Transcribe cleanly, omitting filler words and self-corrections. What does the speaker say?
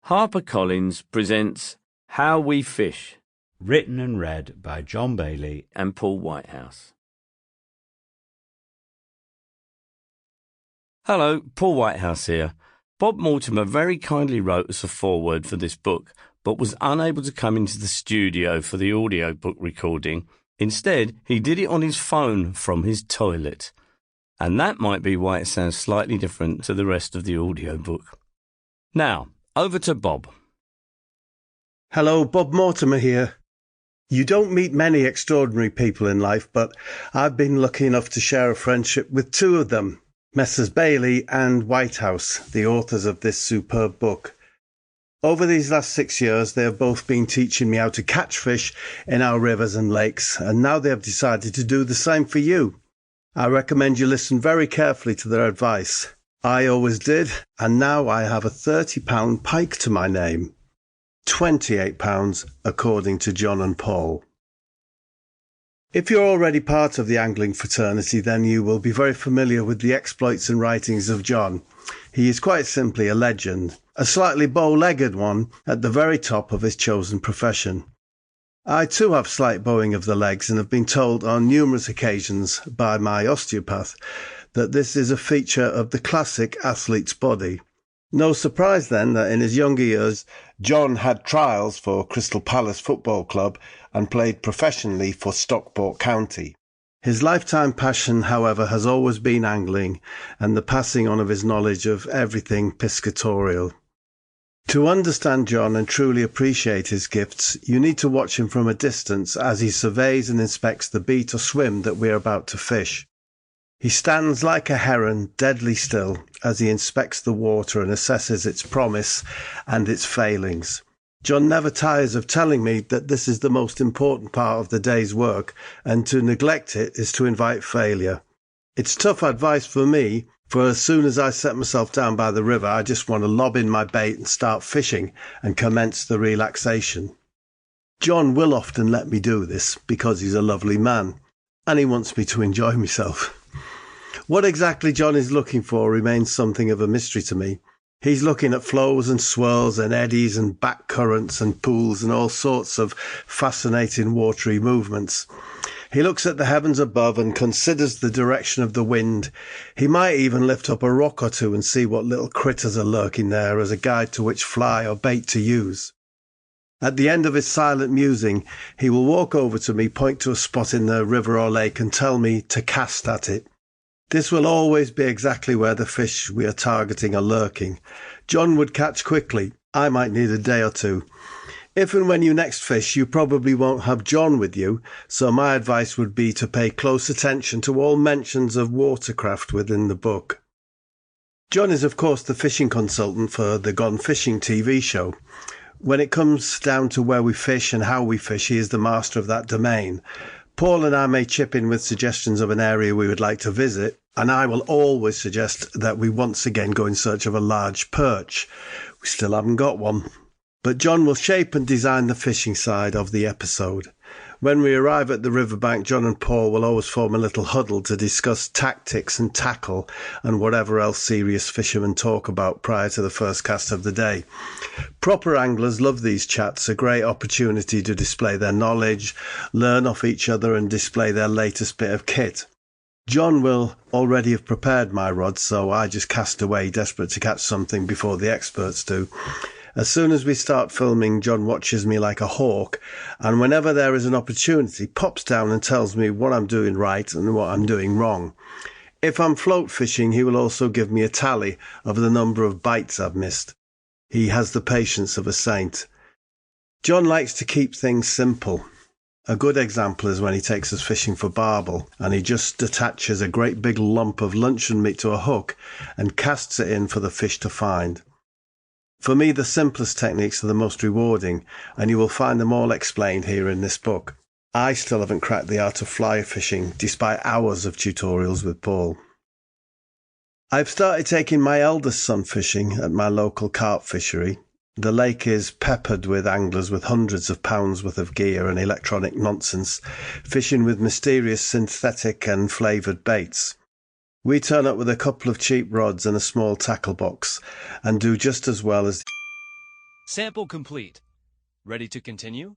HarperCollins presents How We Fish, written and read by John Bailey and Paul Whitehouse. Hello, Paul Whitehouse here. Bob Mortimer very kindly wrote us a foreword for this book, but was unable to come into the studio for the audiobook recording. Instead, he did it on his phone from his toilet. And that might be why it sounds slightly different to the rest of the audiobook. Now, over to Bob. Hello, Bob Mortimer here. You don't meet many extraordinary people in life, but I've been lucky enough to share a friendship with two of them, Messrs. Bailey and Whitehouse, the authors of this superb book. Over these last 6 years, they have both been teaching me how to catch fish in our rivers and lakes, and now they have decided to do the same for you. I recommend you listen very carefully to their advice. I always did, and now I have a £30 pike to my name. £28 according to John and Paul. If you're already part of the angling fraternity, then you will be very familiar with the exploits and writings of John. He is quite simply a legend, a slightly bow-legged one at the very top of his chosen profession. I too have slight bowing of the legs and have been told on numerous occasions by my osteopath that this is a feature of the classic athlete's body. No surprise then that in his younger years, John had trials for Crystal Palace Football Club and played professionally for Stockport County. His lifetime passion, however, has always been angling and the passing on of his knowledge of everything piscatorial. To understand John and truly appreciate his gifts, you need to watch him from a distance as he surveys and inspects the beat or swim that we are about to fish. He stands like a heron, deadly still, as he inspects the water and assesses its promise and its failings. John never tires of telling me that this is the most important part of the day's work, and to neglect it is to invite failure. It's tough advice for me, for as soon as I set myself down by the river, I just want to lob in my bait and start fishing and commence the relaxation. John will often let me do this because he's a lovely man, and he wants me to enjoy myself. What exactly John is looking for remains something of a mystery to me. He's looking at flows and swirls and eddies and back currents and pools and all sorts of fascinating watery movements. He looks at the heavens above and considers the direction of the wind. He might even lift up a rock or two and see what little critters are lurking there as a guide to which fly or bait to use. At the end of his silent musing, he will walk over to me, point to a spot in the river or lake and tell me to cast at it. This will always be exactly where the fish we are targeting are lurking. John would catch quickly. I might need a day or two. If and when you next fish, you probably won't have John with you, so my advice would be to pay close attention to all mentions of watercraft within the book. John is, of course, the fishing consultant for the Gone Fishing TV show. When it comes down to where we fish and how we fish, he is the master of that domain. Paul and I may chip in with suggestions of an area we would like to visit, and I will always suggest that we once again go in search of a large perch. We still haven't got one. But John will shape and design the fishing side of the episode. When we arrive at the riverbank, John and Paul will always form a little huddle to discuss tactics and tackle and whatever else serious fishermen talk about prior to the first cast of the day. Proper anglers love these chats, a great opportunity to display their knowledge, learn off each other and display their latest bit of kit. John will already have prepared my rod, so I just cast away, desperate to catch something before the experts do. As soon as we start filming, John watches me like a hawk, and whenever there is an opportunity, pops down and tells me what I'm doing right and what I'm doing wrong. If I'm float fishing, he will also give me a tally of the number of bites I've missed. He has the patience of a saint. John likes to keep things simple. A good example is when he takes us fishing for barbel, and he just attaches a great big lump of luncheon meat to a hook and casts it in for the fish to find. For me, the simplest techniques are the most rewarding, and you will find them all explained here in this book. I still haven't cracked the art of fly fishing, despite hours of tutorials with Paul. I've started taking my eldest son fishing at my local carp fishery. The lake is peppered with anglers with hundreds of pounds worth of gear and electronic nonsense, fishing with mysterious synthetic and flavoured baits. We turn up with a couple of cheap rods and a small tackle box, and do just as well as Sample complete. Ready to continue?